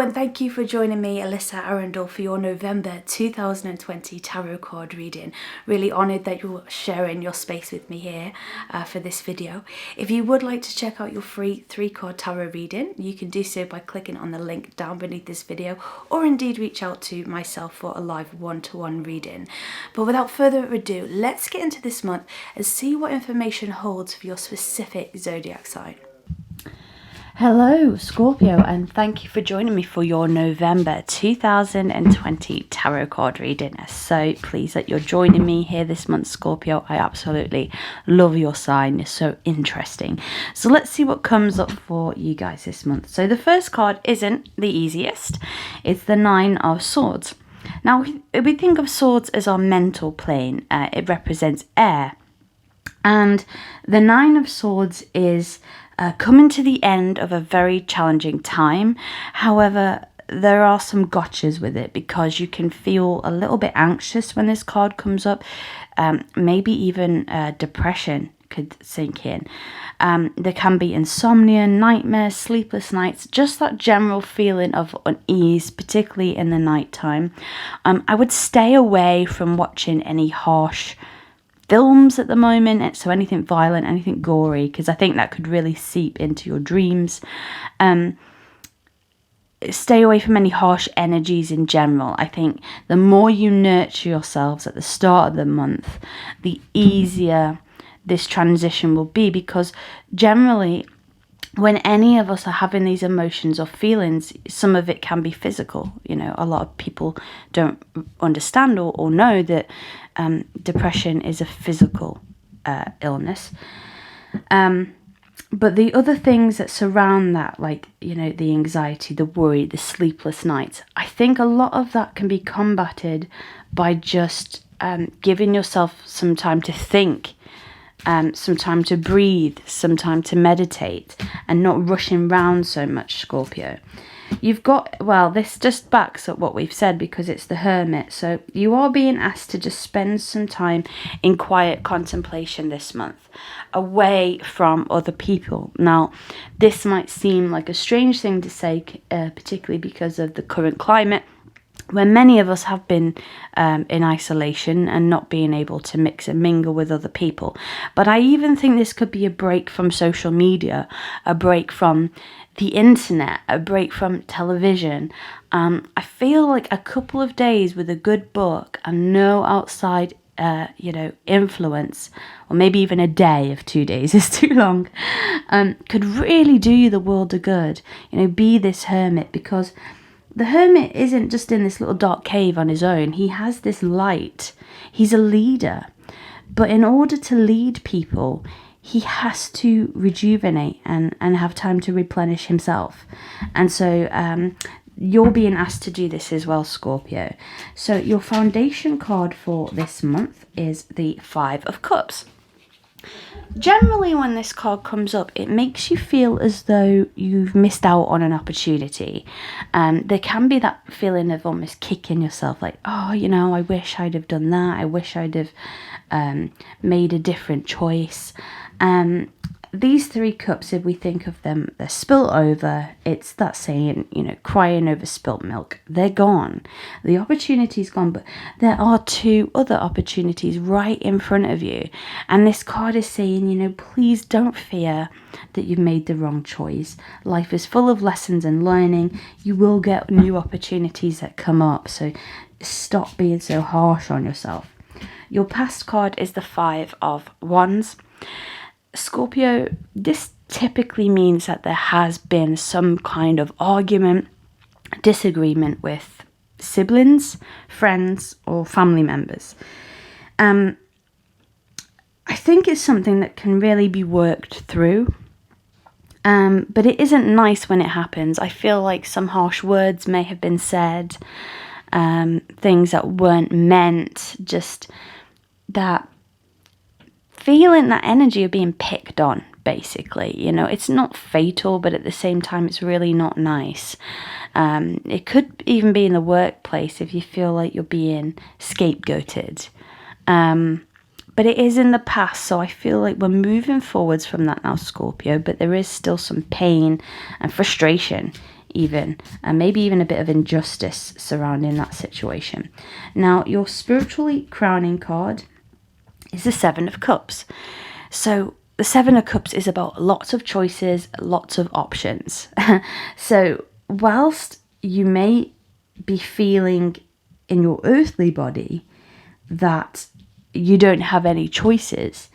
and thank you for joining me, Alyssa Arundell, for your November 2020 tarot card reading. Really honoured that you're sharing your space with me here for this video. If you would like to check out your free 3-card tarot reading, you can do so by clicking on the link down beneath this video, or indeed reach out to myself for a live one-to-one reading. But without further ado, let's get into this month and see what information holds for your specific zodiac sign. Hello Scorpio, and thank you for joining me for your November 2020 tarot card reading. So pleased that you're joining me here this month, Scorpio. I absolutely love your sign. It's so interesting. So let's see what comes up for you guys this month. So the first card isn't the easiest. It's the 9 of Swords. Now we think of swords as our mental plane. It represents air, and the 9 of Swords is coming to the end of a very challenging time. However, there are some gotchas with it because you can feel a little bit anxious when this card comes up. Maybe even depression could sink in. There can be insomnia, nightmares, sleepless nights, just that general feeling of unease, particularly in the night time. I would stay away from watching any harsh films at the moment, so anything violent, anything gory, because I think that could really seep into your dreams. Stay away from any harsh energies in general. I think the more you nurture yourselves at the start of the month, the easier this transition will be, because generally when any of us are having these emotions or feelings, some of it can be physical. You know, a lot of people don't understand or know that depression is a physical illness. But the other things that surround that, like, you know, the anxiety, the worry, the sleepless nights, I think a lot of that can be combated by just giving yourself some time to think. Some time to breathe, some time to meditate, and not rushing round so much, Scorpio. You've got, well, this just backs up what we've said because it's the Hermit. So you are being asked to just spend some time in quiet contemplation this month, away from other people. Now, this might seem like a strange thing to say, particularly because of the current climate, where many of us have been in isolation and not being able to mix and mingle with other people. But I even think this could be a break from social media, a break from the internet, a break from television. I feel like a couple of days with a good book and no outside influence, or maybe even a day if 2 days is too long, could really do you the world of good. You know, be this hermit, because the Hermit isn't just in this little dark cave on his own. He has this light. He's a leader. But in order to lead people, he has to rejuvenate and have time to replenish himself. And so you're being asked to do this as well, Scorpio. So your foundation card for this month is the 5 of Cups. Generally, when this card comes up, it makes you feel as though you've missed out on an opportunity. There can be that feeling of almost kicking yourself, like, oh, you know, I wish I'd have done that. I wish I'd have made a different choice. These 3 cups, if we think of them, they're spilt over. It's that saying, you know, crying over spilt milk. They're gone. The opportunity's gone, but there are 2 other opportunities right in front of you. And this card is saying, you know, please don't fear that you've made the wrong choice. Life is full of lessons and learning. You will get new opportunities that come up. So stop being so harsh on yourself. Your past card is the 5 of Wands. Scorpio, this typically means that there has been some kind of argument, disagreement with siblings, friends, or family members. I think it's something that can really be worked through, but it isn't nice when it happens. I feel like some harsh words may have been said, things that weren't meant, just that feeling, that energy of being picked on, basically. You know, it's not fatal, but at the same time, it's really not nice. It could even be in the workplace if you feel like you're being scapegoated. But it is in the past, so I feel like we're moving forwards from that now, Scorpio, but there is still some pain and frustration even, and maybe even a bit of injustice surrounding that situation. Now, your spiritually crowning card is the Seven of Cups. So the Seven of Cups is about lots of choices, lots of options. So whilst you may be feeling in your earthly body that you don't have any choices,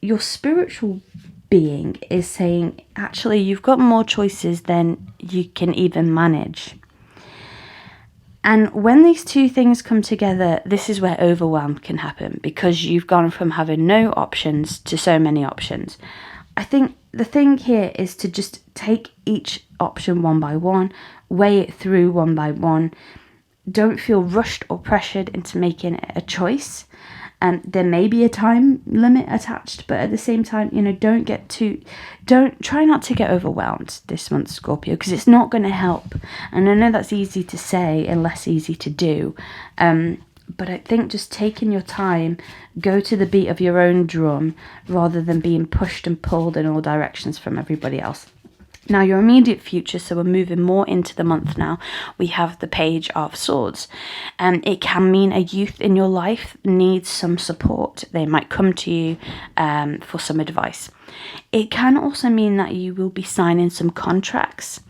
your spiritual being is saying, actually, you've got more choices than you can even manage. And when these two things come together, this is where overwhelm can happen, because you've gone from having no options to so many options. I think the thing here is to just take each option one by one, weigh it through one by one. Don't feel rushed or pressured into making a choice. There may be a time limit attached, but at the same time, don't try not to get overwhelmed this month, Scorpio, because it's not going to help. And I know that's easy to say and less easy to do. But I think just taking your time, go to the beat of your own drum rather than being pushed and pulled in all directions from everybody else. Now, your immediate future, so we're moving more into the month now, we have the Page of Swords. It can mean a youth in your life needs some support. They might come to you for some advice. It can also mean that you will be signing some contracts.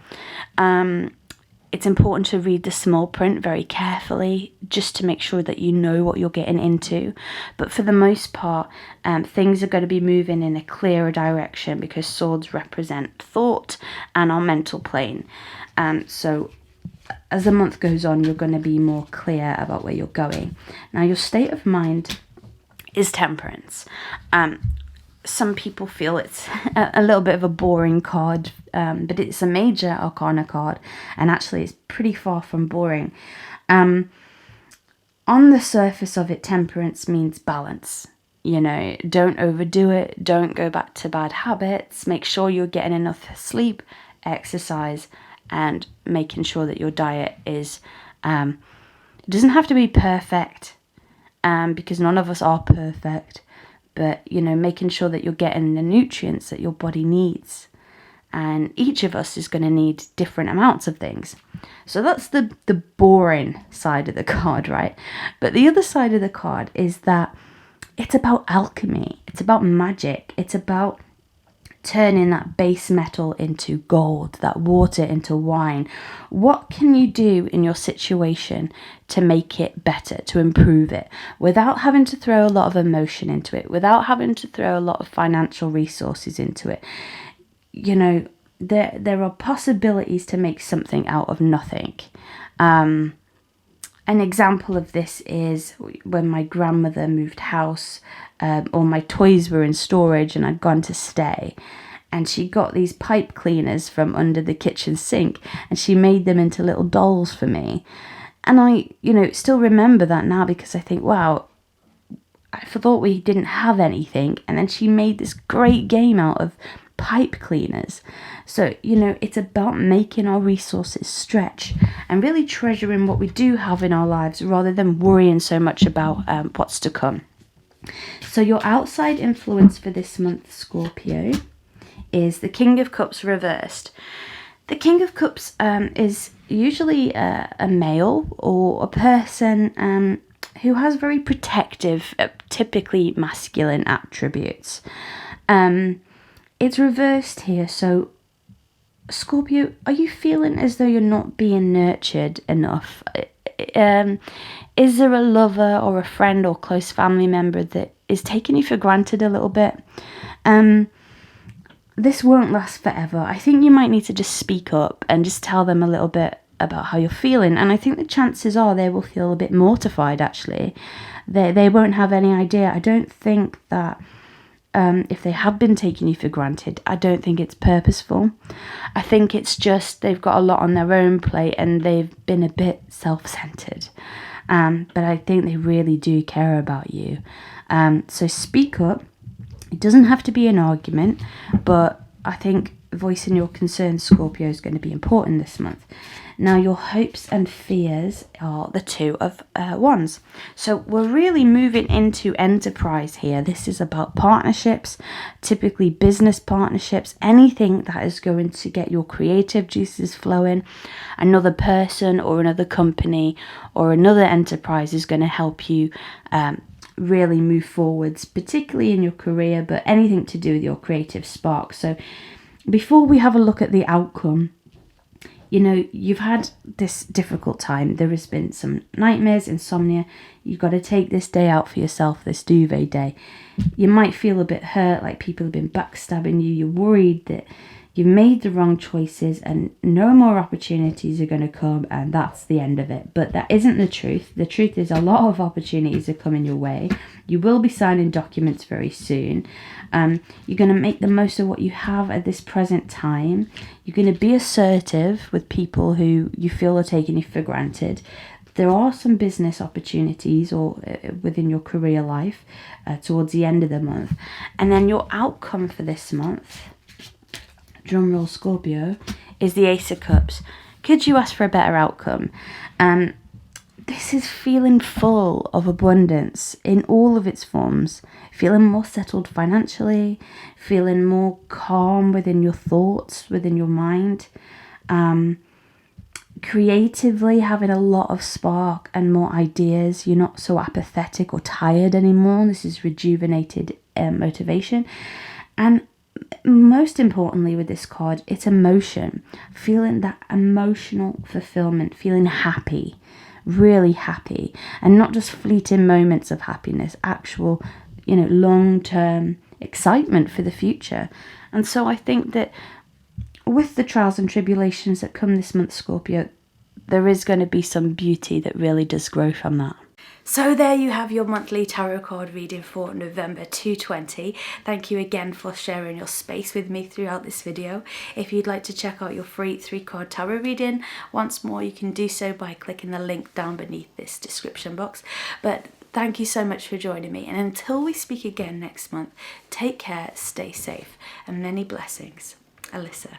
It's important to read the small print very carefully just to make sure that you know what you're getting into. But for the most part, things are going to be moving in a clearer direction because swords represent thought and our mental plane. So as the month goes on, you're going to be more clear about where you're going. Now, your state of mind is Temperance. Some people feel it's a little bit of a boring card, but it's a major arcana card, and actually it's pretty far from boring. On the surface of it, Temperance means balance. Don't overdo it, don't go back to bad habits, make sure you're getting enough sleep, exercise, and making sure that your diet is, doesn't have to be perfect, because none of us are perfect. But, making sure that you're getting the nutrients that your body needs. And each of us is going to need different amounts of things. So that's the boring side of the card, right? But the other side of the card is that it's about alchemy. It's about magic. It's about turning that base metal into gold, that water into wine. What can you do in your situation to make it better, to improve it, without having to throw a lot of emotion into it, without having to throw a lot of financial resources into it? There are possibilities to make something out of nothing. An example of this is when my grandmother moved house, all my toys were in storage and I'd gone to stay. And she got these pipe cleaners from under the kitchen sink and she made them into little dolls for me. And I, still remember that now because I think, wow, I thought we didn't have anything. And then she made this great game out of pipe cleaners. So, it's about making our resources stretch and really treasuring what we do have in our lives rather than worrying so much about what's to come. So your outside influence for this month, Scorpio, is the King of Cups reversed. The King of Cups is usually a male or a person who has very protective, typically masculine attributes. It's reversed here, so Scorpio, are you feeling as though you're not being nurtured enough? Is there a lover or a friend or close family member that is taking you for granted a little bit? This won't last forever. I think you might need to just speak up and just tell them a little bit about how you're feeling. And I think the chances are they will feel a bit mortified, actually. They won't have any idea. I don't think that if they have been taking you for granted, I don't think it's purposeful. I think it's just they've got a lot on their own plate and they've been a bit self-centered. But I think they really do care about you. So speak up. It doesn't have to be an argument, but I think voicing your concerns, Scorpio, is going to be important this month. Now, your hopes and fears are the Two of Wands. So we're really moving into enterprise here. This is about partnerships, typically business partnerships, anything that is going to get your creative juices flowing. Another person or another company or another enterprise is going to help you really move forwards, particularly in your career, but anything to do with your creative spark. So before we have a look at the outcome, you know, you've had this difficult time. There has been some nightmares, insomnia. You've got to take this day out for yourself, this duvet day. You might feel a bit hurt, like people have been backstabbing you. You're worried that you've made the wrong choices and no more opportunities are going to come and that's the end of it. But that isn't the truth. The truth is a lot of opportunities are coming your way. You will be signing documents very soon. You're going to make the most of what you have at this present time. You're going to be assertive with people who you feel are taking you for granted. There are some business opportunities or within your career life towards the end of the month. And then your outcome for this month, drumroll Scorpio, is the Ace of Cups. Could you ask for a better outcome? This is feeling full of abundance in all of its forms, feeling more settled financially, feeling more calm within your thoughts, within your mind, creatively having a lot of spark and more ideas. You're not so apathetic or tired anymore. This is rejuvenated motivation. And most importantly with this card, it's emotion, feeling that emotional fulfillment, feeling happy, really happy, and not just fleeting moments of happiness, actual, you know, long-term excitement for the future. And so I think that with the trials and tribulations that come this month, Scorpio, there is going to be some beauty that really does grow from that. So there you have your monthly tarot card reading for November 2020. Thank you again for sharing your space with me throughout this video. If you'd like to check out your free 3-card tarot reading, once more you can do so by clicking the link down beneath this description box. But thank you so much for joining me, and until we speak again next month, take care, stay safe, and many blessings. Alyssa.